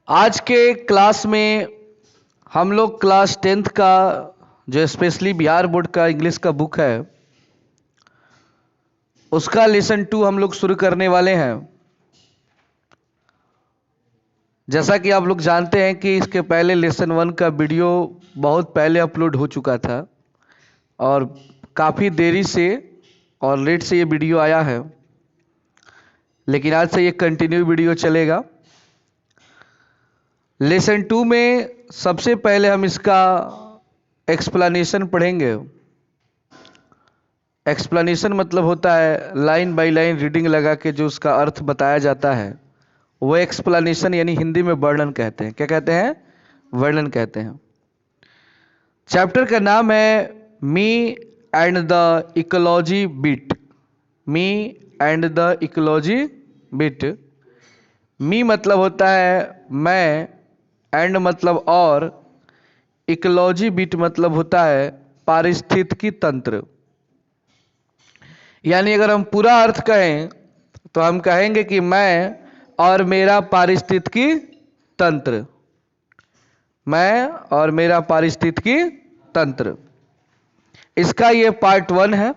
आज के क्लास में हम लोग क्लास 10th का जो स्पेशली बिहार बोर्ड का इंग्लिश का बुक है उसका लेसन 2 हम लोग शुरू करने वाले हैं। जैसा कि आप लोग जानते हैं कि इसके पहले लेसन 1 का वीडियो बहुत पहले अपलोड हो चुका था और काफ़ी देरी से और लेट से ये वीडियो आया है, लेकिन आज से ये कंटिन्यू वीडियो चलेगा। लेसन 2 में सबसे पहले हम इसका एक्सप्लेनेशन पढ़ेंगे। एक्सप्लेनेशन मतलब होता है लाइन बाय लाइन रीडिंग लगा के जो उसका अर्थ बताया जाता है, वो एक्सप्लेनेशन यानी हिंदी में वर्णन कहते हैं। क्या कहते हैं? वर्णन कहते हैं। चैप्टर का नाम है me and the ecology bit. Me and the ecology bit. Me मतलब होता है मैं, एंड मतलब और, इकोलॉजी बिट मतलब होता है पारिस्थितिकी तंत्र। यानी अगर हम पूरा अर्थ कहें तो हम कहेंगे कि मैं और मेरा पारिस्थितिकी तंत्र। मैं और मेरा पारिस्थितिकी तंत्र, इसका ये पार्ट 1 है।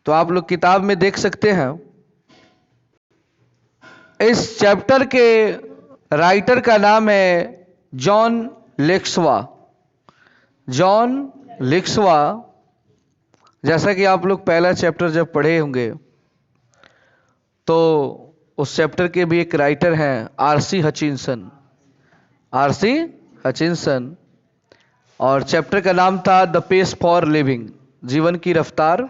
तो आप लोग किताब में देख सकते हैं। इस चैप्टर के राइटर का नाम है जॉन लेक्सवा। जॉन लेक्सवा। जैसा कि आप लोग पहला चैप्टर जब पढ़े होंगे तो उस चैप्टर के भी एक राइटर हैं आरसी हचिंसन। RC Hutchinson. और चैप्टर का नाम था द पेस फॉर लिविंग, जीवन की रफ्तार।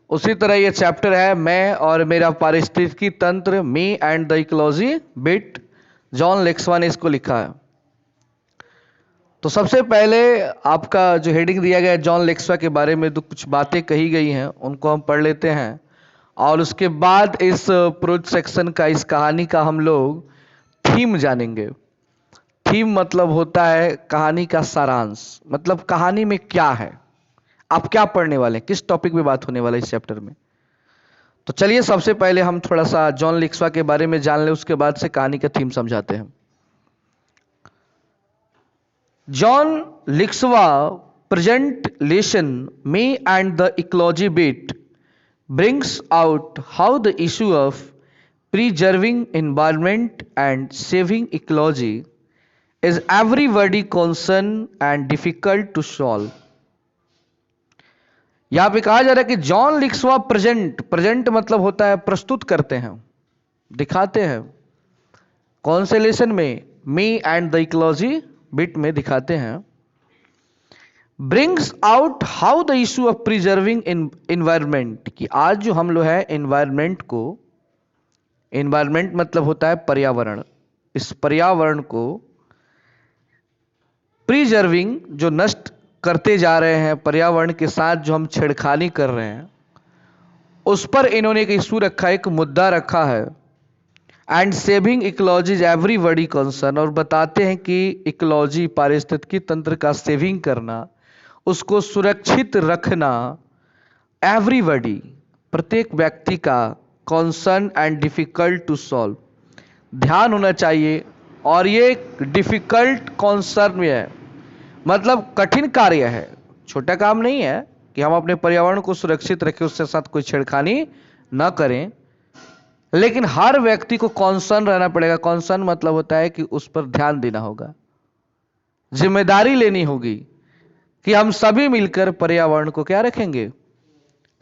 उसी तरह ये चैप्टर है मैं और मेरा पारिस्थितिकी तंत्र, me and the ecology bit. Joan Lexau ने इसको लिखा है। तो सबसे पहले आपका जो हेडिंग दिया गया है जॉन लेक्सवा के बारे में, तो कुछ बातें कही गई हैं उनको हम पढ़ लेते हैं और उसके बाद इस प्रोज सेक्शन का, इस कहानी का हम लोग थीम जानेंगे। थीम मतलब होता है कहानी का सारांश, मतलब कहानी में क्या है, आप क्या पढ़ने वाले हैं, किस टॉपिक पे बात होने वाला है इस चैप्टर में। तो चलिए सबसे पहले हम थोड़ा सा जॉन लेक्सवा के बारे में जान लें, उसके बाद से कहानी का थीम समझाते हैं। Joan Lexau present lesson me and the ecology bit brings out how the issue of preserving environment and saving ecology is everybody concern and difficult to solve। यहां पे कहा जा रहा है कि जॉन लेक्सवा प्रेजेंट मतलब होता है प्रस्तुत करते हैं, दिखाते हैं। कौन से लेसन में? मी एंड द इकोलॉजी बिट में दिखाते हैं। Brings out how the issue of preserving environment, कि आज जो हम लोग है इन्वायरमेंट को, इन्वायरमेंट मतलब होता है पर्यावरण, इस पर्यावरण को प्रिजर्विंग जो नष्ट करते जा रहे हैं, पर्यावरण के साथ जो हम छेड़खानी कर रहे हैं, उस पर इन्होंने एक इशू रखा है, एक मुद्दा रखा है। And saving ecology is everybody concern, और बताते हैं कि इकोलॉजी पारिस्थितिकी तंत्र का सेविंग करना, उसको सुरक्षित रखना एवरीबॉडी प्रत्येक व्यक्ति का concern and difficult to solve, ध्यान होना चाहिए। और ये डिफिकल्ट कंसर्न में है, मतलब कठिन कार्य है, छोटा काम नहीं है कि हम अपने पर्यावरण को सुरक्षित रखें, उसके साथ कोई छेड़खानी न करें, लेकिन हर व्यक्ति को कॉन्सर्न रहना पड़ेगा। कॉन्सर्न मतलब होता है कि उस पर ध्यान देना होगा, जिम्मेदारी लेनी होगी कि हम सभी मिलकर पर्यावरण को क्या रखेंगे?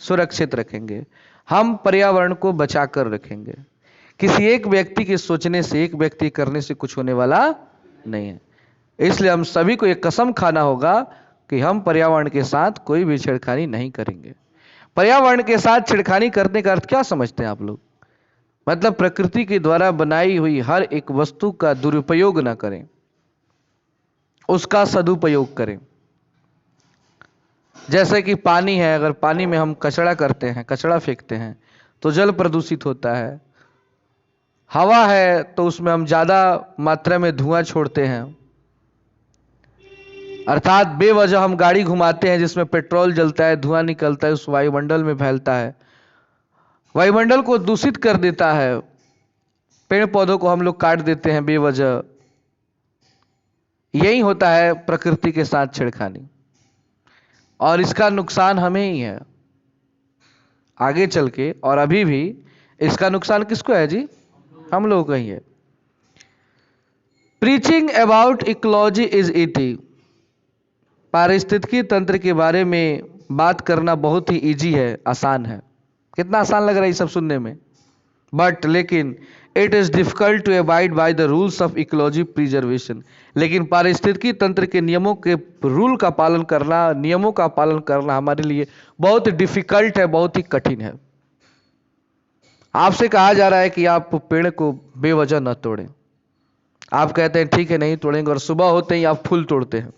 सुरक्षित रखेंगे, हम पर्यावरण को बचाकर रखेंगे। किसी एक व्यक्ति के सोचने से, एक व्यक्ति करने से कुछ होने वाला नहीं है। इसलिए हम सभी को एक कसम खाना होगा कि हम पर्यावरण के साथ कोई भी छेड़खानी नहीं करेंगे। पर्यावरण के साथ छेड़खानी करने का अर्थ क्या समझते हैं आप लोग? मतलब प्रकृति के द्वारा बनाई हुई हर एक वस्तु का दुरुपयोग ना करें, उसका सदुपयोग करें। जैसे कि पानी है, अगर पानी में हम कचरा करते हैं, कचरा फेंकते हैं तो जल प्रदूषित होता है। हवा है तो उसमें हम ज़्यादा मात्रा में धुआं छोड़ते हैं, अर्थात बेवजह हम गाड़ी घुमाते हैं जिसमें पेट्रोल जलता है, धुआं निकलता है, उस वायुमंडल में फैलता है, वायुमंडल को दूषित कर देता है। पेड़ पौधों को हम लोग काट देते हैं बेवजह। यही होता है प्रकृति के साथ छेड़खानी, और इसका नुकसान हमें ही है आगे चल के, और अभी भी इसका नुकसान किसको है जी? हम लोगों का ही है। Preaching about ecology is it. पारिस्थितिकी तंत्र के बारे में बात करना बहुत ही इजी है, आसान है। कितना आसान लग रहा है ये सब सुनने में, बट लेकिन it is difficult to abide by the rules of ecology preservation. लेकिन पारिस्थितिकी तंत्र के नियमों के रूल का पालन करना, नियमों का पालन करना हमारे लिए बहुत डिफिकल्ट है, बहुत ही कठिन है। आपसे कहा जा रहा है कि आप पेड़ को बेवजह न तोड़ें। आप कहते हैं ठीक है नहीं तोड़ेंगे, और सुबह होते ही आप फूल तोड़ते हैं।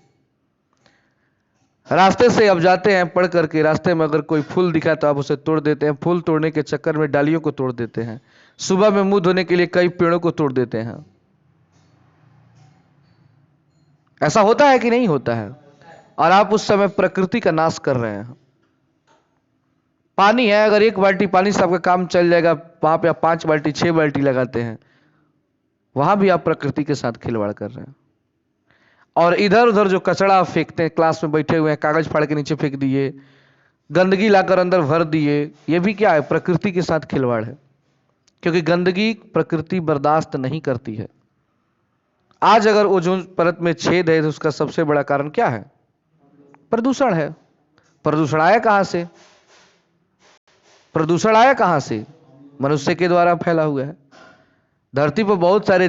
रास्ते से अब जाते हैं पढ़ करके, रास्ते में अगर कोई फूल दिखा तो आप उसे तोड़ देते हैं। फूल तोड़ने के चक्कर में डालियों को तोड़ देते हैं। सुबह में मुंह धोने के लिए कई पेड़ों को तोड़ देते हैं। ऐसा होता है कि नहीं होता है? और आप उस समय प्रकृति का नाश कर रहे हैं। पानी है, अगर 1 बाल्टी पानी से आपका काम चल जाएगा, वहां पे आप 5 बाल्टी 6 बाल्टी लगाते हैं, वहां भी आप प्रकृति के साथ खिलवाड़ कर रहे हैं। और इधर उधर जो कचरा आप फेंकते हैं, क्लास में बैठे हुए हैं कागज फाड़ के नीचे फेंक दिए, गंदगी लाकर अंदर भर दिए, ये भी क्या है? प्रकृति के साथ खिलवाड़ है। क्योंकि गंदगी प्रकृति बर्दाश्त नहीं करती है। आज अगर ओजोन परत में छेद है तो उसका सबसे बड़ा कारण क्या है? प्रदूषण है। प्रदूषण आया कहां से? प्रदूषण आया कहां से? मनुष्य के द्वारा फैला हुआ है। धरती पर बहुत सारे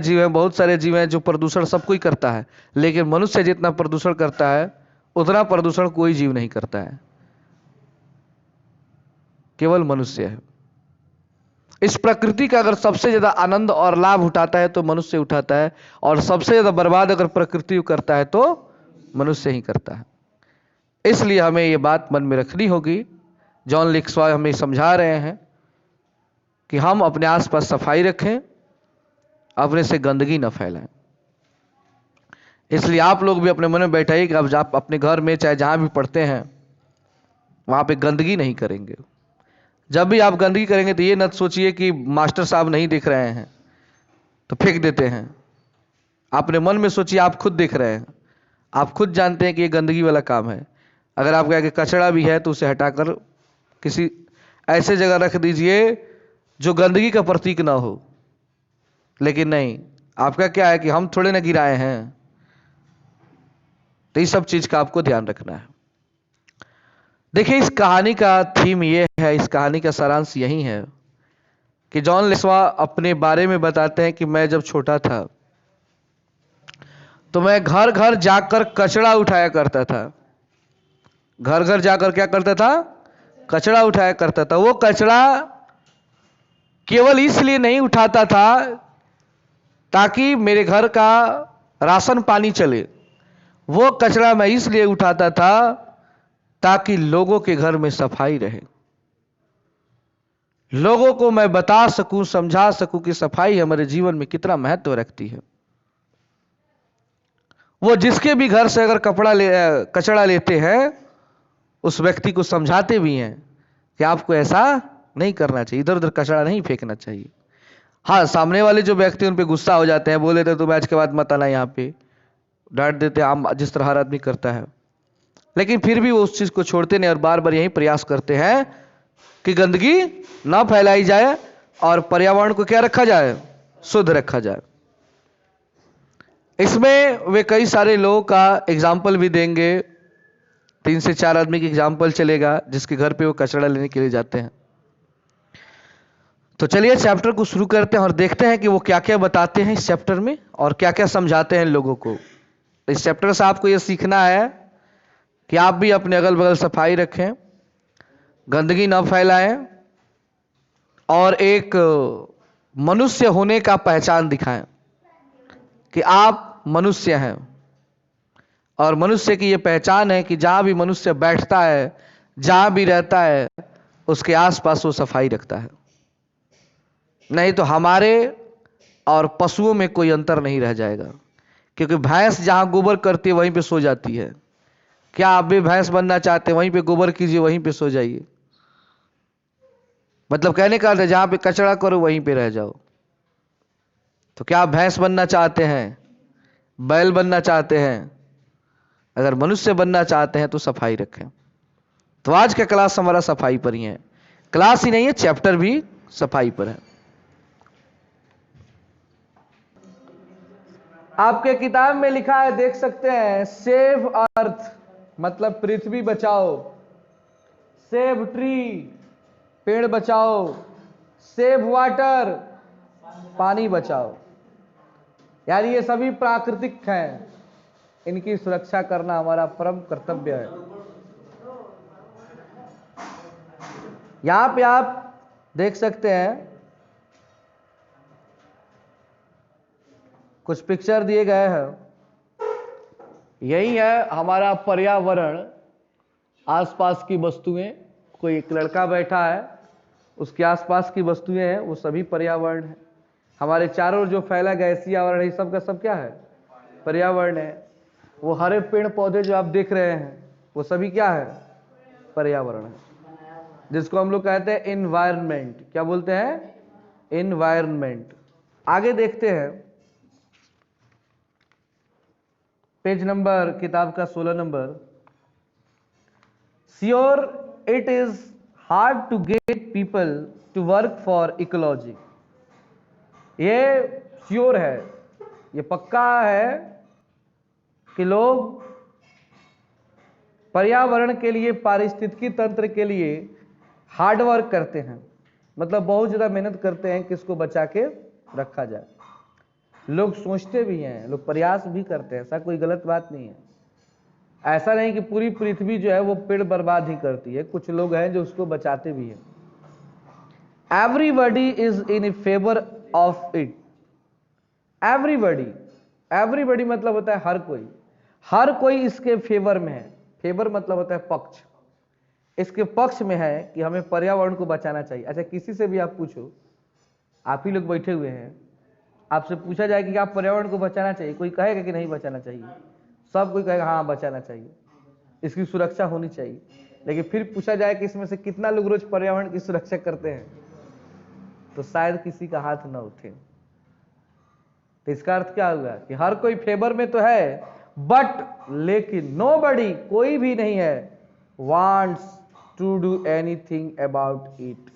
जीव हैं जो प्रदूषण सब कोई करता है, लेकिन मनुष्य जितना प्रदूषण करता है उतना प्रदूषण कोई जीव नहीं करता है, केवल मनुष्य है। इस प्रकृति का अगर सबसे ज्यादा आनंद और लाभ उठाता है तो मनुष्य उठाता है, और सबसे ज्यादा बर्बाद अगर प्रकृति करता है तो मनुष्य ही करता है। इसलिए हमें यह बात मन में रखनी होगी। जॉन लिक्सवा हमें समझा रहे हैं कि हम अपने आसपास सफाई रखें, अपने से गंदगी न फैलाएं। इसलिए आप लोग भी अपने मन में बैठाइए कि आप अपने घर में चाहे जहां भी पढ़ते हैं वहां पे गंदगी नहीं करेंगे। जब भी आप गंदगी करेंगे तो ये न सोचिए कि मास्टर साहब नहीं दिख रहे हैं तो फेंक देते हैं। अपने मन में सोचिए आप खुद देख रहे हैं, आप खुद जानते हैं कि ये गंदगी वाला काम है। अगर आपके आगे कचरा भी है तो उसे हटाकर किसी ऐसे जगह रख दीजिए जो गंदगी का प्रतीक ना हो। लेकिन नहीं, आपका क्या है कि हम थोड़े ना गिराए हैं। तो इस सब चीज का आपको ध्यान रखना है। देखिए, इस कहानी का थीम ये है, इस कहानी का सारांश यही है कि जॉन लिक्सवा अपने बारे में बताते हैं कि मैं जब छोटा था तो मैं घर घर जाकर कचरा उठाया करता था। घर घर जाकर क्या करता था? कचरा उठाया करता था। वो कचरा केवल इसलिए नहीं उठाता था ताकि मेरे घर का राशन पानी चले। वो कचरा मैं इसलिए उठाता था ताकि लोगों के घर में सफाई रहे। लोगों को मैं बता सकूं, समझा सकूं कि सफाई हमारे जीवन में कितना महत्व रखती है। वो जिसके भी घर से अगर कचरा लेते हैं उस व्यक्ति को समझाते भी हैं कि आपको ऐसा नहीं करना चाहिए, इधर उधर कचरा नहीं फेंकना चाहिए। हाँ, सामने वाले जो व्यक्ति उन पे गुस्सा हो जाते हैं, बोले थे तुम आज के बाद मत आना यहाँ पे, डांट देते हैं, आम जिस तरह हर आदमी करता है। लेकिन फिर भी वो उस चीज को छोड़ते नहीं और बार बार यही प्रयास करते हैं कि गंदगी ना फैलाई जाए और पर्यावरण को क्या रखा जाए? शुद्ध रखा जाए। इसमें वे कई सारे लोगों का एग्जाम्पल भी देंगे। 3 से 4 आदमी की एग्जाम्पल चलेगा जिसके घर पे वो कचरा लेने के लिए जाते हैं। तो चलिए चैप्टर को शुरू करते हैं और देखते हैं कि वो क्या क्या बताते हैं इस चैप्टर में और क्या क्या समझाते हैं लोगों को। इस चैप्टर से आपको यह सीखना है कि आप भी अपने अगल बगल सफाई रखें, गंदगी न फैलाएं और एक मनुष्य होने का पहचान दिखाएं कि आप मनुष्य हैं। और मनुष्य की यह पहचान है कि जहां भी मनुष्य बैठता है, जहां भी रहता है, उसके आसपास वो सफाई रखता है। नहीं तो हमारे और पशुओं में कोई अंतर नहीं रह जाएगा। क्योंकि भैंस जहां गोबर करती है वहीं पे सो जाती है। क्या आप भी भैंस बनना चाहते हैं? वहीं पे गोबर कीजिए, वहीं पे सो जाइए। मतलब कहने का अर्थ है जहां पे कचरा करो वहीं पे रह जाओ। तो क्या आप भैंस बनना चाहते हैं, बैल बनना चाहते हैं? अगर मनुष्य बनना चाहते हैं तो सफाई रखें। तो आज का क्लास हमारा सफाई पर ही है। क्लास ही नहीं है, चैप्टर भी सफाई पर है। आपके किताब में लिखा है, देख सकते हैं, सेव अर्थ मतलब पृथ्वी बचाओ, सेव ट्री पेड़ बचाओ, सेव वाटर पानी बचाओ। यानी ये सभी प्राकृतिक हैं, इनकी सुरक्षा करना हमारा परम कर्तव्य है। यहां पे आप देख सकते हैं कुछ पिक्चर दिए गए हैं। यही है हमारा पर्यावरण, आसपास की वस्तुएं। कोई एक लड़का बैठा है, उसके आसपास की वस्तुएं हैं, वो सभी पर्यावरण है। हमारे चारों ओर जो फैला गैसीय आवरण है, सब का सब क्या है? पर्यावरण है। वो हरे पेड़ पौधे जो आप देख रहे हैं, वो सभी क्या है? पर्यावरण है, जिसको हम लोग कहते हैं एनवायरनमेंट। क्या बोलते हैं? एनवायरनमेंट। आगे देखते हैं, पेज नंबर किताब का 16 number. Sure it is hard to get people to work for ecology. ये श्योर है, ये पक्का है कि लोग पर्यावरण के लिए, पारिस्थितिकी तंत्र के लिए हार्ड वर्क करते हैं, मतलब बहुत ज्यादा मेहनत करते हैं कि इसको बचा के रखा जाए। लोग सोचते भी हैं, लोग प्रयास भी करते हैं, ऐसा कोई गलत बात नहीं है। ऐसा नहीं कि पूरी पृथ्वी जो है वो पेड़ बर्बाद ही करती है, कुछ लोग हैं जो उसको बचाते भी हैं। Everybody is in favour of it. Everybody, everybody मतलब होता है हर कोई, हर कोई इसके फेवर में है। फेवर मतलब होता है पक्ष, इसके पक्ष में है कि हमें पर्यावरण को बचाना चाहिए। अच्छा, किसी से भी आप पूछो, आप ही लोग बैठे हुए हैं, आपसे पूछा जाए कि आप पर्यावरण को बचाना चाहिए, कोई कहेगा कि नहीं बचाना चाहिए? सब कोई कहेगा हाँ बचाना चाहिए, इसकी सुरक्षा होनी चाहिए। लेकिन फिर पूछा जाए कि इसमें से कितना लोग रोज पर्यावरण की सुरक्षा करते हैं, तो शायद किसी का हाथ न उठे। तो इसका अर्थ क्या हुआ कि हर कोई फेवर में तो है, बट लेकिन नोबडी, कोई भी नहीं है, wants to do anything about it.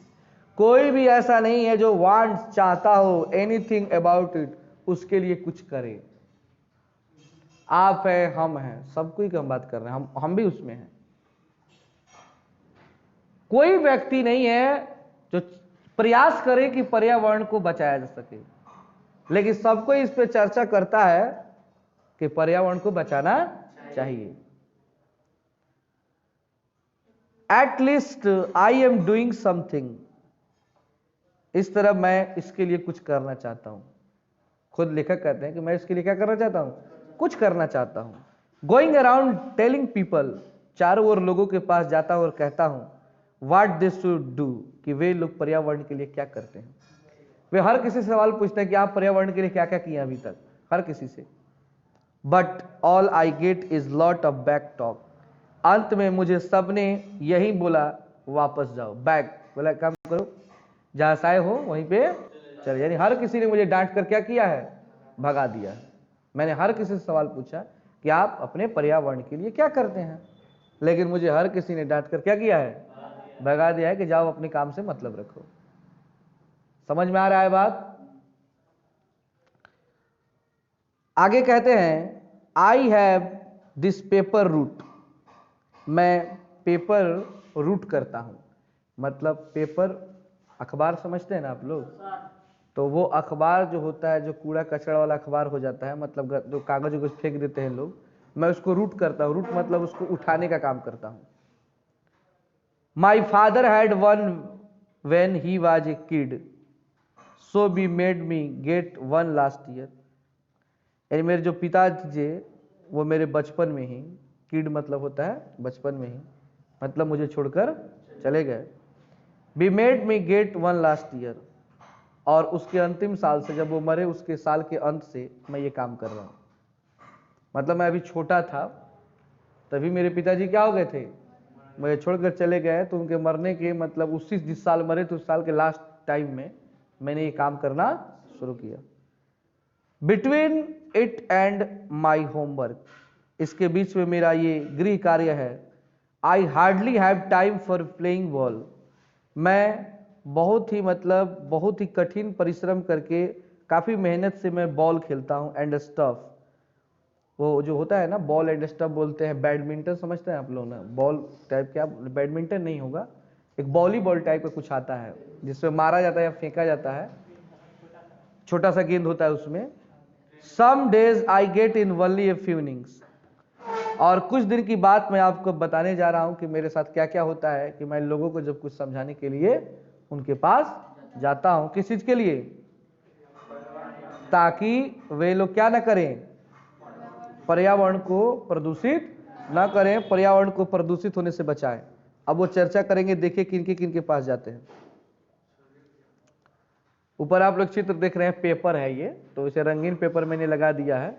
कोई भी ऐसा नहीं है जो वांट्स, चाहता हो, एनीथिंग अबाउट इट, उसके लिए कुछ करे। आप है, हम हैं, सब कोई की हम बात कर रहे हैं, हम भी उसमें हैं। कोई व्यक्ति नहीं है जो प्रयास करे कि पर्यावरण को बचाया जा सके, लेकिन सबको इस पे चर्चा करता है कि पर्यावरण को बचाना चाहिए। At least I am doing something, इस तरह मैं इसके लिए कुछ करना चाहता हूं। खुद लेखक कहते हैं कि मैं इसके लिए क्या करना चाहता हूं? कुछ करना चाहता हूं। गोइंग अराउंड टेलिंग पीपल, चारों ओर लोगों के पास जाता हूं और कहता हूं व्हाट दे शुड डू, कि वे लोग पर्यावरण के लिए क्या करते हैं। वे हर किसी से सवाल पूछते हैं कि आप पर्यावरण के लिए क्या क्या किए अभी तक, हर किसी से। But all I get is lot of back talk, अंत में मुझे सबने यही बोला, वापस जाओ। बैक बोला काम करो, जहां से आए हो वहीं पे चले। यानी हर किसी ने मुझे डांट कर क्या किया है? भगा दिया है। मैंने हर किसी से सवाल पूछा कि आप अपने पर्यावरण के लिए क्या करते हैं, लेकिन मुझे हर किसी ने डांट कर क्या किया है? भगा दिया है कि जाओ अपने काम से मतलब रखो। समझ में आ रहा है बात? आगे कहते हैं I have this paper route, मैं पेपर रूट करता हूं। मतलब पेपर, अखबार समझते हैं ना आप लोग, तो वो अखबार जो होता है, जो कूड़ा कचरा वाला अखबार हो जाता है, मतलब जो कागज उगज फेंक देते हैं लोग, मैं उसको रूट करता हूँ। रूट मतलब उसको उठाने का काम करता हूँ। My father had one when he was a kid, so be made me get one last year. यानी मेरे जो पिताजी थे वो मेरे बचपन में ही, किड मतलब होता है बचपन में ही, मतलब मुझे छोड़कर चले गए। Be made me get one last year, और उसके अंतिम साल से, जब वो मरे उसके साल के अंत से मैं ये काम कर रहा हूँ। मतलब मैं अभी छोटा था तभी मेरे पिताजी क्या हो गए थे? मुझे छोड़कर चले गए। तो उनके मरने के मतलब उसी जिस साल मरे थे उस साल के लास्ट टाइम में मैंने ये काम करना शुरू किया। Between it and my homework, इसके बीच में मेरा ये गृह कार्य है। I hardly have time for playing ball, मैं बहुत ही कठिन परिश्रम करके काफ़ी मेहनत से मैं बॉल खेलता हूँ। एंड स्टफ, वो जो होता है ना बॉल एंड स्टफ बोलते हैं, बैडमिंटन समझते हैं आप लोग ना, बॉल टाइप क्या, बैडमिंटन नहीं होगा, एक वॉलीबॉल टाइप का कुछ आता है जिसमें मारा जाता है या फेंका जाता है, छोटा सा गेंद होता है उसमें। Some days I get in only a few innings, और कुछ दिन की बात मैं आपको बताने जा रहा हूं कि मेरे साथ क्या क्या होता है कि मैं लोगों को जब कुछ समझाने के लिए उनके पास जाता हूं, किस चीज के लिए, ताकि वे लोग क्या ना करें, पर्यावरण को प्रदूषित ना करें, पर्यावरण को प्रदूषित होने से बचाएं। अब वो चर्चा करेंगे, देखिए किनके पास जाते हैं। ऊपर आप लोग चित्र देख रहे हैं, पेपर है ये, तो इसे रंगीन पेपर मैंने लगा दिया है,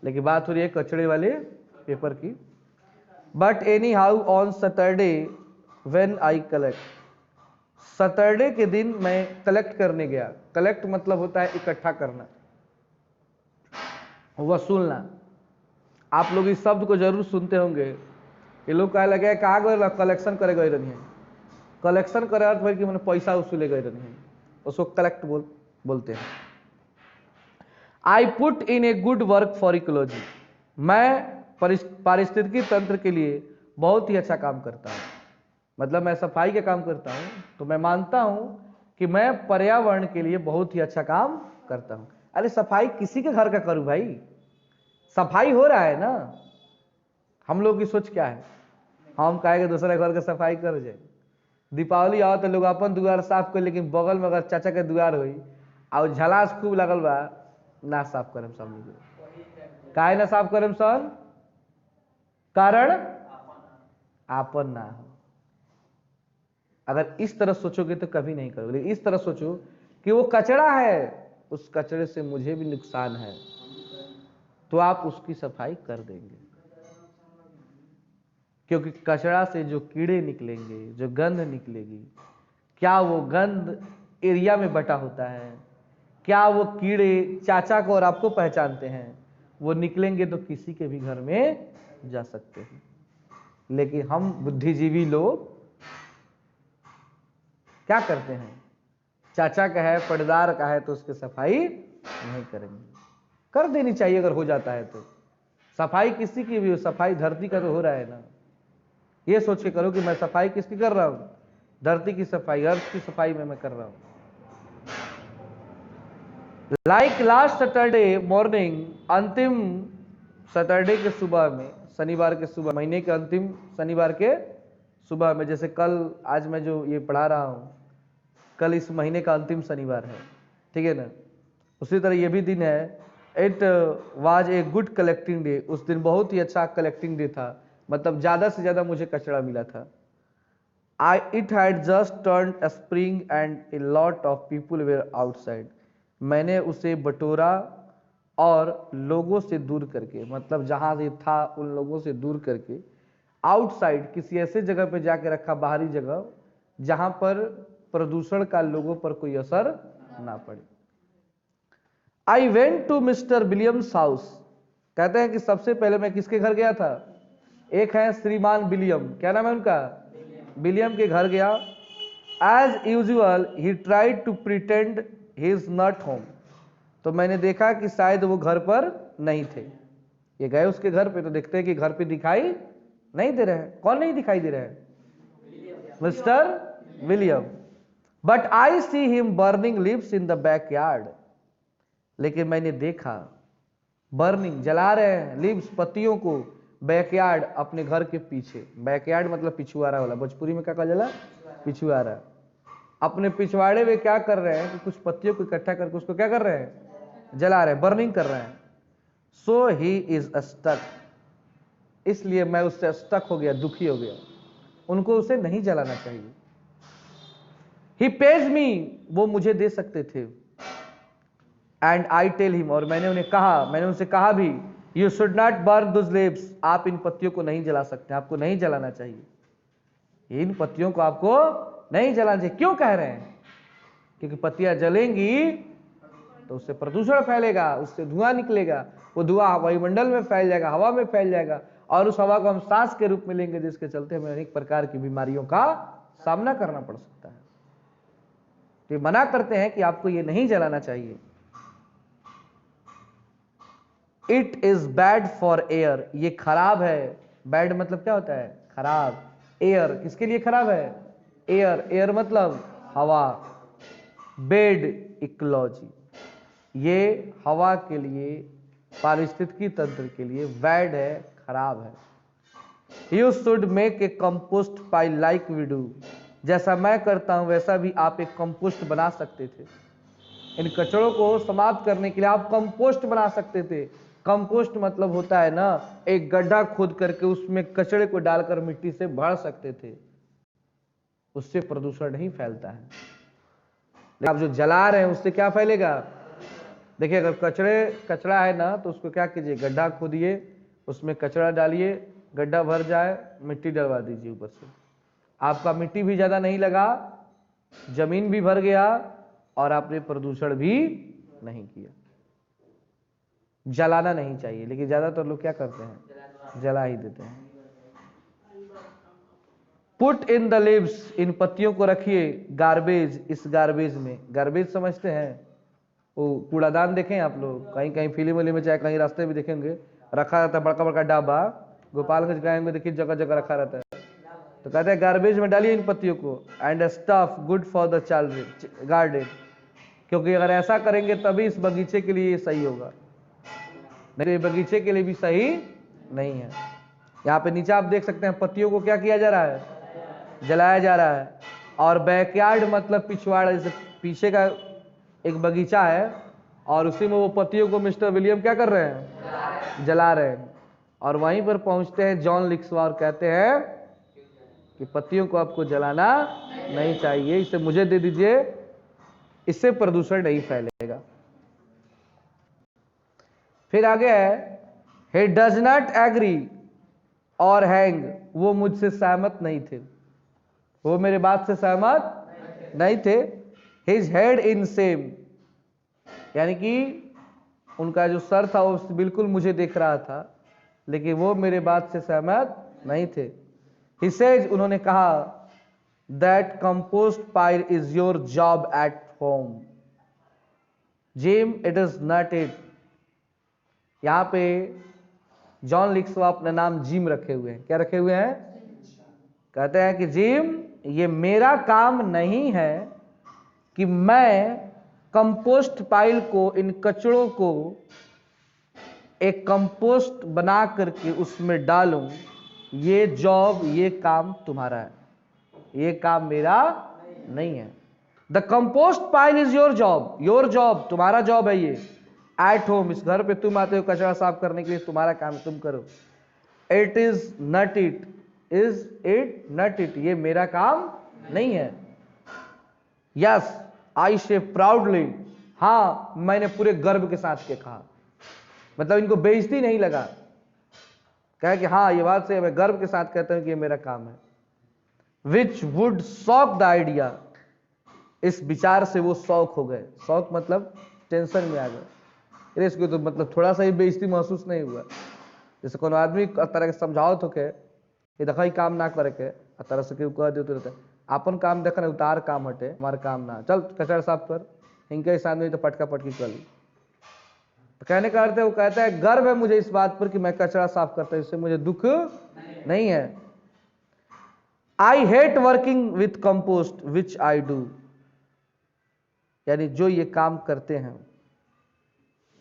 लेकिन बात हो रही है कचड़े वाले पेपर की। But any how on Saturday when I collect, Saturday के दिन मैं कलेक्ट करने गया। कलेक्ट मतलब होता है इकट्ठा करना, वसूलना। आप लोग इस शब्द को जरूर सुनते होंगे। ये लोग कहे लगे कहाँ गए, कलेक्शन करे गए रही है। कलेक्शन करे अर्थ भाई कि मैंने पैसा वसूले गए रही है, उसको कलेक्ट बोलते हैं। I put in a good work for ecology, मैं पारिस्थितिकी तंत्र के लिए बहुत ही अच्छा काम करता हूँ, मतलब मैं सफाई का काम करता हूँ, तो मैं मानता हूँ कि मैं पर्यावरण के लिए बहुत ही अच्छा काम करता हूँ। अरे सफाई किसी के घर का करूँ भाई, सफाई हो रहा है ना। हम लोग की सोच क्या है, हम कहेंगे दूसरे घर के सफाई कर जाए। दीपावली आओ तो लोग अपन दुआर साफ कर, लेकिन बगल में अगर चाचा के दुआर हुई और झलास खूब लगल बा, ना साफ करम सब लोग। काहे ना साफ करम सन, कारण आपन ना हो। अगर इस तरह सोचोगे तो कभी नहीं करोगे, इस तरह सोचो कि वो कचरा है, उस कचरे से मुझे भी नुकसान है, तो आप उसकी सफाई कर देंगे। क्योंकि कचरा से जो कीड़े निकलेंगे, जो गंध निकलेगी, क्या वो गंध एरिया में बटा होता है, क्या वो कीड़े चाचा को और आपको पहचानते हैं, वो निकलेंगे तो किसी के भी घर में जा सकते हैं। लेकिन हम बुद्धिजीवी लोग क्या करते हैं, चाचा का है, पर्दार का है, तो उसकी सफाई नहीं करेंगे। कर देनी चाहिए अगर हो जाता है तो, सफाई किसी की भी हो, सफाई धरती का तो हो रहा है ना। ये सोच के करो कि मैं सफाई किसकी कर रहा हूं, धरती की सफाई, अर्थ की सफाई में मैं कर रहा हूं। लाइक लास्ट सैटरडे मॉर्निंग, अंतिम सैटरडे के सुबह में, शनिवार के सुबह, महीने के अंतिम शनिवार के सुबह में, जैसे कल, आज मैं जो ये पढ़ा रहा हूं, कल इस महीने का अंतिम शनिवार है, ठीक है ना। उसी तरह ये भी दिन है, it was a good collecting day, उस दिन बहुत ही अच्छा कलेक्टिंग डे था, मतलब ज़्यादा से ज़्यादा मुझे कचरा मिला था। It had just turned spring and a lot of people were outside, मैंने उसे बटोरा और लोगों से दूर करके, मतलब जहाँ से था उन लोगों से दूर करके, आउटसाइड किसी ऐसे जगह पे जाके रखा, बाहरी जगह, जहाँ पर प्रदूषण का लोगों पर कोई असर ना पड़े। I went to mister Williams house, कहते हैं कि सबसे पहले मैं किसके घर गया था, एक है श्रीमान विलियम, क्या नाम है उनका, विलियम के घर गया। As usual he tried to pretend he is not home, तो मैंने देखा कि शायद वो घर पर नहीं थे। ये गए उसके घर पे तो देखते हैं कि घर पे दिखाई नहीं दे रहे हैं। कौन नहीं दिखाई दे रहे हैं, mister William. But I see him burning leaves in the backyard, लेकिन मैंने देखा बर्निंग, जला रहे हैं, लिव्स, पत्तियों को, बैकयार्ड, अपने घर के पीछे। बैकयार्ड मतलब पिछुआरा वाला, भोजपुरी में क्या कहा जाला, पिछुआरा। अपने पिछवाड़े में क्या कर रहे हैं कि कुछ पत्तियों को इकट्ठा करके उसको क्या कर रहे हैं, जला रहे हैं, बर्निंग कर रहे हैं। सो ही इज स्टक, इसलिए मैं उससे स्टक हो गया, दुखी हो गया। उनको उसे नहीं जलाना चाहिए। ही पेज मी, वो मुझे दे सकते थे। एंड आई टेल हिम, और मैंने उन्हें कहा, मैंने उनसे कहा भी, you should not burn those leaves, आप इन पत्तियों को नहीं जला सकते, आपको नहीं जलाना चाहिए, इन पत्तियों को आपको नहीं जलाना चाहिए। क्यों कह रहे हैं, क्योंकि पत्तियां जलेंगी तो उससे प्रदूषण फैलेगा, उससे धुआं निकलेगा, वो धुआं वायुमंडल में फैल जाएगा, हवा में फैल जाएगा, और उस हवा को हम सांस के रूप में लेंगे, जिसके चलते हमें अनेक प्रकार की बीमारियों का सामना करना पड़ सकता है। तो मना करते हैं कि आपको ये नहीं जलाना चाहिए। It is bad for air, ये खराब है। बैड मतलब क्या होता है? खराब। एयर किसके लिए खराब है? एयर, एयर मतलब हवा। बेड इकोलॉजी, ये हवा के लिए, पारिस्थितिकी तंत्र के लिए बैड है, खराब है। You should make a compost pile like we do, जैसा मैं करता हूं वैसा भी आप एक कंपोस्ट बना सकते थे। इन कचड़ों को समाप्त करने के लिए आप कंपोस्ट बना सकते थे। कंपोस्ट मतलब होता है ना, एक गड्ढा खोद करके उसमें कचड़े को डालकर मिट्टी से भर सकते थे, उससे प्रदूषण नहीं फैलता है। आप जो जला रहे हैं उससे क्या फैलेगा? देखिए, अगर कचड़ा है ना, तो उसको क्या कीजिए, गड्ढा खोदिए, उसमें कचड़ा डालिए, गड्ढा भर जाए, मिट्टी डलवा दीजिए ऊपर से। आपका मिट्टी भी ज्यादा नहीं लगा, जमीन भी भर गया, और आपने प्रदूषण भी नहीं किया। जलाना नहीं चाहिए, लेकिन ज्यादातर लोग क्या करते हैं? जला ही देते हैं। पुट इन द लीव्स, इन पत्तियों को रखिए, गार्बेज, इस गार्बेज में। गार्बेज समझते हैं? वो कूड़ादान देखें आप लोग, कहीं कहीं फिल्म में चाहे कहीं रास्ते में देखेंगे, रखा रहता है बड़का बड़का डाबा। गोपालगंज गए में देखिए जगह जगह रखा रहता है। तो कहते हैं गार्बेज में डालिए इन पत्तियों को। And stuff good for the children garden, क्योंकि अगर ऐसा करेंगे तभी इस बगीचे के लिए सही होगा, नहीं बगीचे के लिए भी सही नहीं है। यहाँ पे नीचे आप देख सकते हैं पत्तियों को क्या किया जा रहा है? जलाया जा रहा है। और बैकयार्ड मतलब पिछवाड़ा, जैसे पीछे का एक बगीचा है और उसी में वो पत्तियों को मिस्टर विलियम क्या कर रहे हैं? जला रहे हैं। और वहीं पर पहुंचते हैं जॉन लिक्सवा और कहते हैं कि पत्तियों को आपको जलाना नहीं चाहिए, इसे मुझे दे दीजिए, इससे प्रदूषण नहीं फैलेगा। फिर आगे है, he does not agree और हैंग, वो मुझसे सहमत नहीं थे, वो मेरे बात से सहमत नहीं थे। his head in same, यानी कि उनका जो सर था वो बिल्कुल मुझे देख रहा था, लेकिन वो मेरे बात से सहमत नहीं थे। he says, उन्होंने कहा, that compost pile is your job at home. Jim, it is not it. यहाँ पे जॉन लिक्सवा अपना नाम जिम रखे हुए हैं। क्या रखे हुए हैं? कहते हैं कि जिम, ये मेरा काम नहीं है कि मैं कंपोस्ट पाइल को, इन कचड़ों को एक कंपोस्ट बना करके उसमें डालूं, ये जॉब, ये काम तुम्हारा है, ये काम मेरा नहीं है। The compost pile is your job, your job, तुम्हारा जॉब है ये। एट होम, इस घर पे तुम आते हो कचरा साफ करने के लिए, तुम्हारा काम तुम करो। It is not it, is it not it, ये मेरा काम नहीं है। यस आई से प्राउडली, हाँ मैंने पूरे गर्व के साथ के कहा, मतलब इनको बेइज्जती नहीं लगा, कहा कि हाँ ये बात से मैं गर्व के साथ कहता हूं कि ये मेरा काम है। Which would shock the idea, इस विचार से वो शौक हो गए। शौक मतलब टेंशन में आ गए, इसको तो मतलब थोड़ा सा ही बेइज्जती महसूस नहीं हुआ। जैसे कोनो आदमी तरह के समझाओ तो के ये देखा ही काम ना करे के तरह से क्यों कह दे तो रहता है, अपन काम देखना उतार काम हटे, हमारा काम ना, चल कचरा साफ कर, इनके साथ में तो पटका पटकी कर ली। तो कहने का अर्थ है, वो कहता है गर्व है मुझे इस बात पर कि मैं कचरा साफ करता हूं, इससे मुझे दुख नहीं है। I hate working with compost which I do, यानी जो ये काम करते हैं,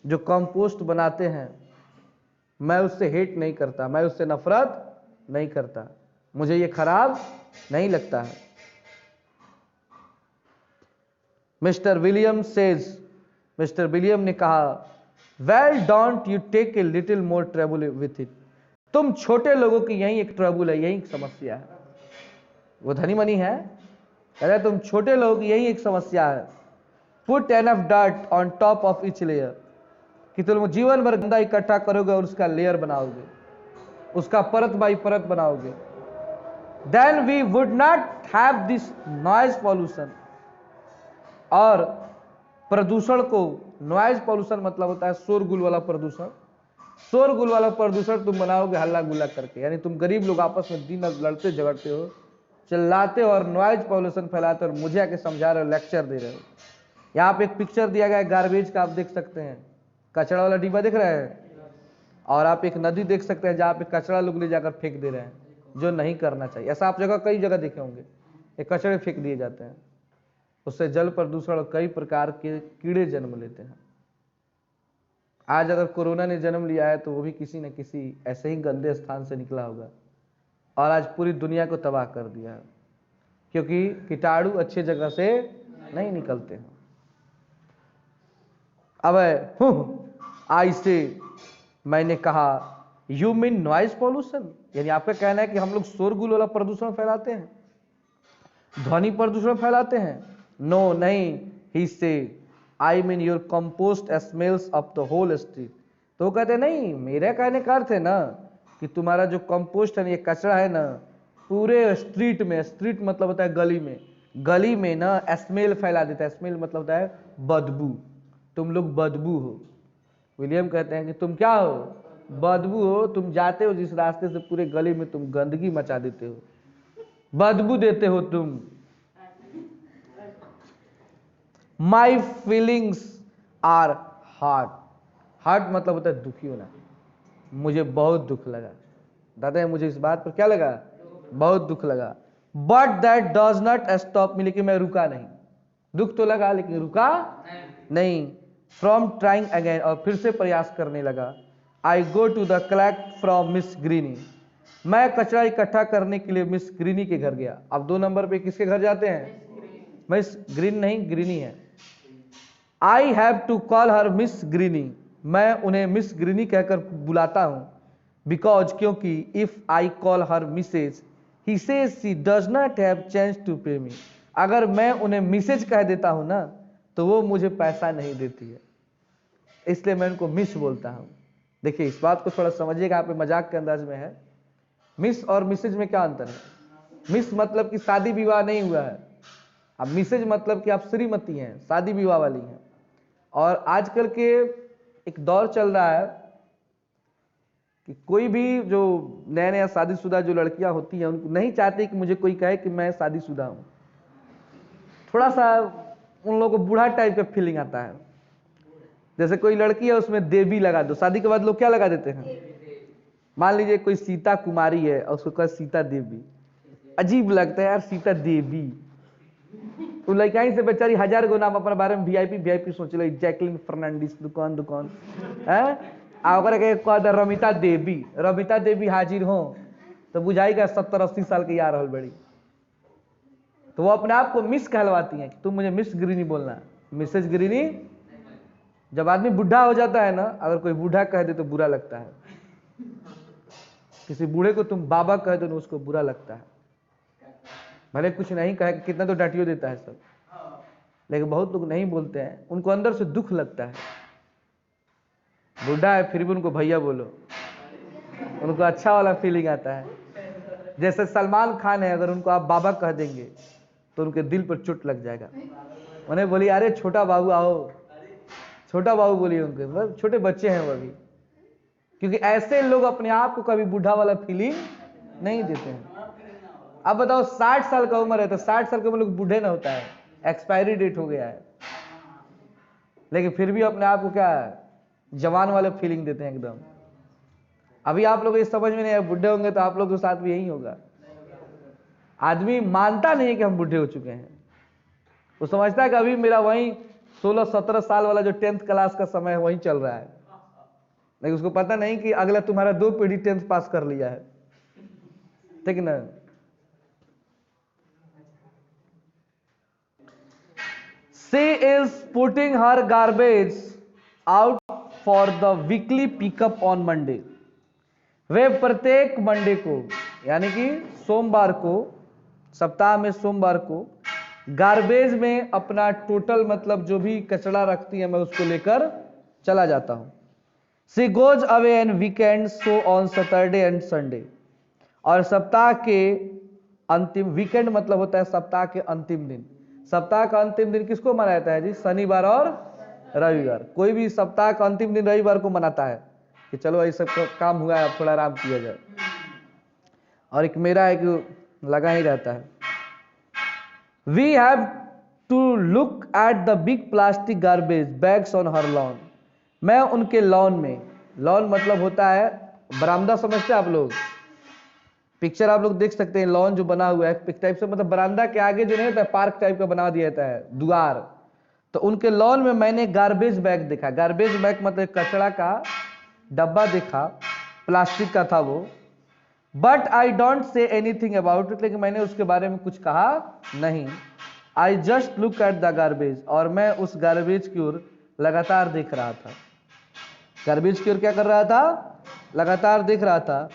जो कंपोस्ट बनाते हैं, मैं उससे हेट नहीं करता, मैं उससे नफरत नहीं करता, मुझे ये खराब नहीं लगता है। Mister William says, mister William ने कहा, well don't you take a little more trouble with it, तुम छोटे लोगों की यही एक ट्रबल है, यही एक समस्या है। वो धनी मनी है, कह रहे तुम छोटे लोगों की यही एक समस्या है। Put enough dirt on top of each layer, कि तुम जीवन भर गंदा इकट्ठा करोगे और उसका लेयर बनाओगे, उसका परत बाई परत बनाओगे। Then we would not have this noise pollution, और प्रदूषण को, नॉइज पॉल्यूशन मतलब होता है शोरगुल वाला प्रदूषण। शोरगुल वाला प्रदूषण तुम बनाओगे हल्ला गुल्ला करके, यानी तुम गरीब लोग आपस में दिन लड़ते झगड़ते हो, चिल्लाते हो और नॉइज पॉल्यूशन फैलाते हो और मुझे आके समझा रहे हो, लेक्चर दे रहे हो। यहाँ पे एक पिक्चर दिया गया है गार्बेज का, आप देख सकते हैं, कचरा वाला डिब्बा दिख रहा है, और आप एक नदी देख सकते हैं जहाँ पे कचरा लोग ले जाकर फेंक दे रहे हैं, जो नहीं करना चाहिए। ऐसा आप जगह कई जगह देखे होंगे, ये कचरे फेंक दिए जाते हैं, उससे जल प्रदूषण और कई प्रकार के कीड़े जन्म लेते हैं। आज अगर कोरोना ने जन्म लिया है तो वो भी किसी न किसी ऐसे ही गंदे स्थान से निकला होगा और आज पूरी दुनिया को तबाह कर दिया है, क्योंकि कीटाणु अच्छे जगह से नहीं निकलते हैं। अब आई से मैंने कहा यू मीन नॉइज पॉल्यूशन, यानी आपका कहना है कि हम लोग शोरगुल वाला प्रदूषण फैलाते हैं, ध्वनि प्रदूषण फैलाते हैं? नो नहीं, he says I mean your compost smells of the whole street. तो वो कहते नहीं, मेरे कहने का अर्थ है ना कि तुम्हारा जो कंपोस्ट है, ये कचरा है ना, पूरे स्ट्रीट में, स्ट्रीट मतलब होता है गली में, गली में ना स्मेल फैला देता है। स्मेल मतलब होता है बदबू, तुम लोग बदबू हो। विलियम कहते हैं कि तुम क्या हो? बदबू हो। तुम जाते हो जिस रास्ते से, पूरे गली में तुम गंदगी मचा देते हो, बदबू देते हो तुम। My feelings are hurt, hurt मतलब होता है दुखी होना। मुझे बहुत दुख लगा दादा, मुझे इस बात पर क्या लगा? बहुत दुख लगा। But that does not stop me, लेकिन मैं रुका नहीं। दुख तो लगा लेकिन रुका नहीं। फ्रॉम ट्राइंग अगेन, और फिर से प्रयास करने लगा। I go to the collect from Miss Greeny, मैं कचरा इकट्ठा करने के लिए मिस ग्रीनी के घर गया। अब 2 नंबर पे किसके घर जाते हैं? मिस ग्रीन नहीं, ग्रीनी है। I have to call her miss Greeny, मैं उन्हें मिस ग्रीनी कहकर बुलाता हूं। बिकॉज, क्योंकि if I call her missus he says she does not have chance to pay me, अगर मैं उन्हें मिसेज कह देता हूं ना तो वो मुझे पैसा नहीं देती है, इसलिए मैं उनको मिस बोलता हूं। देखिए इस बात को थोड़ा समझिएगा, आप मजाक के अंदाज में है। मिस और मिसेज में क्या अंतर है? मिस मतलब कि शादी विवाह नहीं हुआ है, अब मिसेज मतलब कि आप श्रीमती हैं, शादी विवाह वाली हैं। और आजकल के एक दौर चल रहा है कि कोई भी जो नया नया शादीशुदा जो लड़कियां होती हैं, उनको नहीं चाहती कि मुझे कोई कहे कि मैं शादीशुदा हूं। थोड़ा सा उन लोगों को बूढ़ा टाइप का फीलिंग आता है। जैसे कोई लड़की है उसमें देवी लगा दो, शादी के बाद लोग क्या लगा देते हैं? मान लीजिए कोई सीता कुमारी है और उसको कहा सीता देवी, अजीब लगता है यार, सीता देवी। तो लड़काई से बेचारी 1000 गो नाम अपने बारे में वीआईपी सोच लो, जैकलिन फर्नांडिस दुकान है, रमिता देवी, रमिता देवी हाजिर हो तो बुझाएगा 70-80 साल के आ रहल बड़ी। तो वो अपने आप को मिस कहलवाती हैं कि तुम मुझे मिस ग्रीनी बोलना, मिसेज ग्रीनी। जब आदमी बूढ़ा हो जाता है ना, अगर कोई बूढ़ा कह दे तो बुरा लगता है। किसी बूढ़े को तुम बाबा कह दो तो उसको बुरा लगता है, भले कुछ नहीं कहे, कितना तो डांटियो देता है सब, लेकिन बहुत लोग नहीं बोलते हैं, उनको अंदर से दुख लगता है। बूढ़ा है फिर भी उनको भैया बोलो, उनको अच्छा वाला फीलिंग आता है। जैसे सलमान खान है, अगर उनको आप बाबा कह देंगे तो उनके दिल पर चोट लग जाएगा। उन्हें बोलिए अरे छोटा बाबू आओ, छोटा बाबू बोलिए उनके, मतलब छोटे बच्चे हैं वो अभी, क्योंकि ऐसे लोग अपने आप को कभी बूढ़ा वाला फीलिंग नहीं देते हैं। अब बताओ 60 साल का उम्र है तो 60 साल के उम्र लोग बूढ़े ना होता है, एक्सपायरी डेट हो गया है, लेकिन फिर भी अपने आप को क्या जवान वाले फीलिंग देते हैं एकदम। अभी आप लोग ये समझ में नहीं आया, बूढ़े होंगे तो आप लोग के साथ भी यही होगा। आदमी मानता नहीं है कि हम बूढ़े हो चुके हैं, वो समझता है कि अभी मेरा वही 16-17 साल वाला जो 10th क्लास का समय है वही चल रहा है, लेकिन उसको पता नहीं कि अगला तुम्हारा 2 पीढ़ी 10th पास कर लिया है, ठीक ना। She is putting her garbage out for the weekly pickup on Monday. वे प्रत्येक मंडे को, यानी कि सोमवार को, सप्ताह में सोमवार को गार्बेज में अपना टोटल मतलब जो भी कचरा रखती है मैं उसको लेकर चला जाता हूं। She goes away on weekends, so on Saturday and Sunday. और सप्ताह के अंतिम, वीकेंड मतलब होता है सप्ताह के अंतिम दिन, सप्ताह का अंतिम दिन किसको मनाया जाता है जी? शनिवार और रविवार। कोई भी सप्ताह का अंतिम दिन रविवार को मनाता है कि चलो ऐसा काम हुआ है, अब थोड़ा आराम किया जाए। और एक मेरा एक लगा ही रहता है, we have to look at the big plastic garbage bags on her lawn. मैं उनके लॉन में, लॉन मतलब होता है बरामदा, समझते हैं आप लोग? पिक्चर आप लोग देख सकते हैं, लॉन जो बना हुआ है एक टाइप से, मतलब बरामदा के आगे जो नहीं होता है, पार्क टाइप का बना दिया जाता है, द्वार। तो उनके लॉन में मैंने गार्बेज बैग देखा। गार्बेज बैग मतलब कचरा का डब्बा देखा, प्लास्टिक का था वो। But I don't say anything about it, लेकिन मैंने उसके बारे में कुछ कहा नहीं। I just look at the garbage, और मैं उस गार्बेज की ओर लगातार देख रहा था। गार्बेज की ओर क्या कर रहा था? लगातार देख रहा था।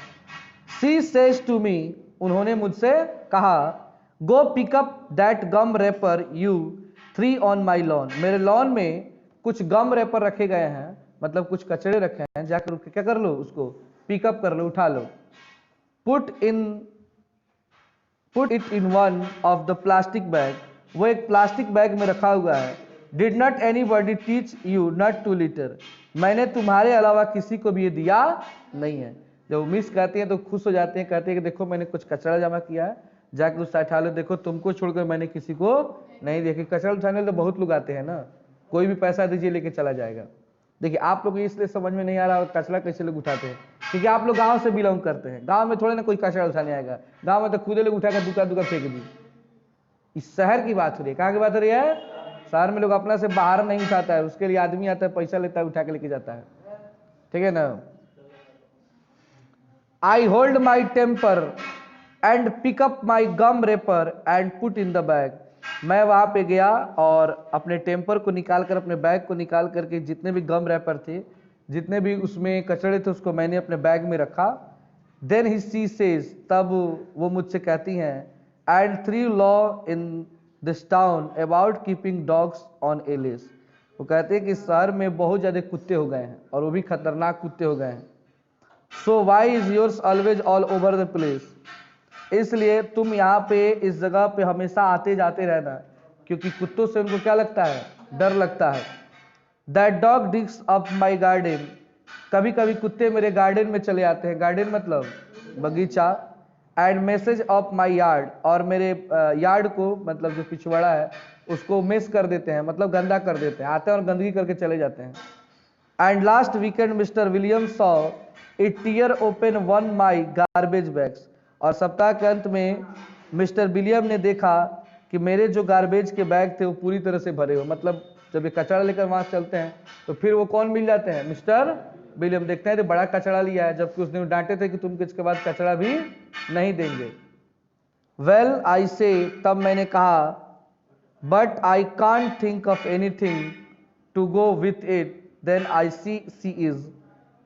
शी सेज टू मी, उन्होंने मुझसे कहा, go pick up that gum wrapper you threw on my lawn. मेरे लॉन में कुछ गम रैपर रखे गए हैं, मतलब कुछ कचड़े रखे हैं, जाकर क्या कर लो, उसको पिकअप कर लो, उठा लो। Put it in one of the plastic bag, वो एक प्लास्टिक बैग में रखा हुआ है। Did not anybody teach you not to litter, मैंने तुम्हारे अलावा किसी को भी ये दिया नहीं है। जब मिस कहती हैं तो खुश हो जाते हैं, कहते हैं कि देखो मैंने कुछ कचरा जमा किया है, जाके उससे उठा लो, देखो तुमको छोड़कर मैंने किसी को नहीं दिया। कचरा उठाने तो बहुत लोग आते हैं ना, कोई भी पैसा दीजिए लेके चला जाएगा। देखिए आप लोग इसलिए समझ में नहीं आ रहा कचरा कैसे लोग उठाते हैं, क्योंकि आप लोग गांव से बिलोंग करते हैं। गांव में थोड़े ना कोई कचरा उठाने आएगा, गांव में तो खुद लोग उठाकर दुका दुका फेंक दी। इस शहर की बात हो रही है, कहाँ की बात हो रही है? शहर में लोग अपना से बाहर नहीं उठाता है, उसके लिए आदमी आता है, पैसा लेता है, उठा के लेके जाता है, ठीक है ना। I hold my temper and pick up my gum wrapper and put in the bag. मैं वहां पे गया और अपने टेम्पर को निकाल कर, अपने बैग को निकाल करके, जितने भी गम रैपर थे, जितने भी उसमें कचड़े थे, उसको मैंने अपने बैग में रखा। देन ही सी सेज, तब वो मुझसे कहती हैं, and three law in this town about keeping dogs on A leash. वो कहते हैं कि शहर में बहुत ज़्यादा कुत्ते हो गए हैं, और वो भी खतरनाक कुत्ते हो गए हैं। So why is yours always all over the place, इसलिए तुम यहाँ पे इस जगह पे हमेशा आते जाते रहना, क्योंकि कुत्तों से उनको क्या लगता है? डर लगता है। That dog digs up my garden, कभी कभी कुत्ते मेरे गार्डन में चले आते हैं, गार्डन मतलब बगीचा। And message of my yard, और मेरे यार्ड को, मतलब जो पिछवाड़ा है उसको मेस कर देते हैं, मतलब गंदा कर देते हैं, आते हैं और गंदगी करके चले जाते हैं। And last weekend mister Williams saw it tear open one my garbage bags, और सप्ताह के अंत में मिस्टर विलियम ने देखा कि मेरे जो गार्बेज के बैग थे वो पूरी तरह से भरे हुए। मतलब जब ये कचरा लेकर वहाँ चलते हैं तो फिर वो कौन मिल जाते हैं? Mister William. देखते हैं तो बड़ा कचरा लिया है, जबकि उसने डांटे थे कि तुम इसके बाद कचरा भी नहीं देंगे। वेल आई से, तब मैंने कहा, but I can't think of anything to go with it. Then I see is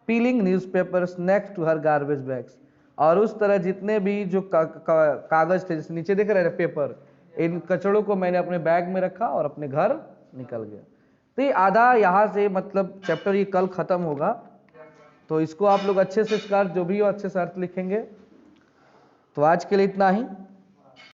peeling newspapers next to her garbage bags, और उस तरह जितने भी जो कागज थे, जैसे नीचे देख रहे हैं पेपर, इन कचड़ों को मैंने अपने बैग में रखा और अपने घर निकल गया। तो ये आधा यहाँ से, मतलब चैप्टर ये कल खत्म होगा, तो इसको आप लोग अच्छे से, इसका जो भी हो अच्छे से अर्थ लिखेंगे। तो आज के लिए इतना ही।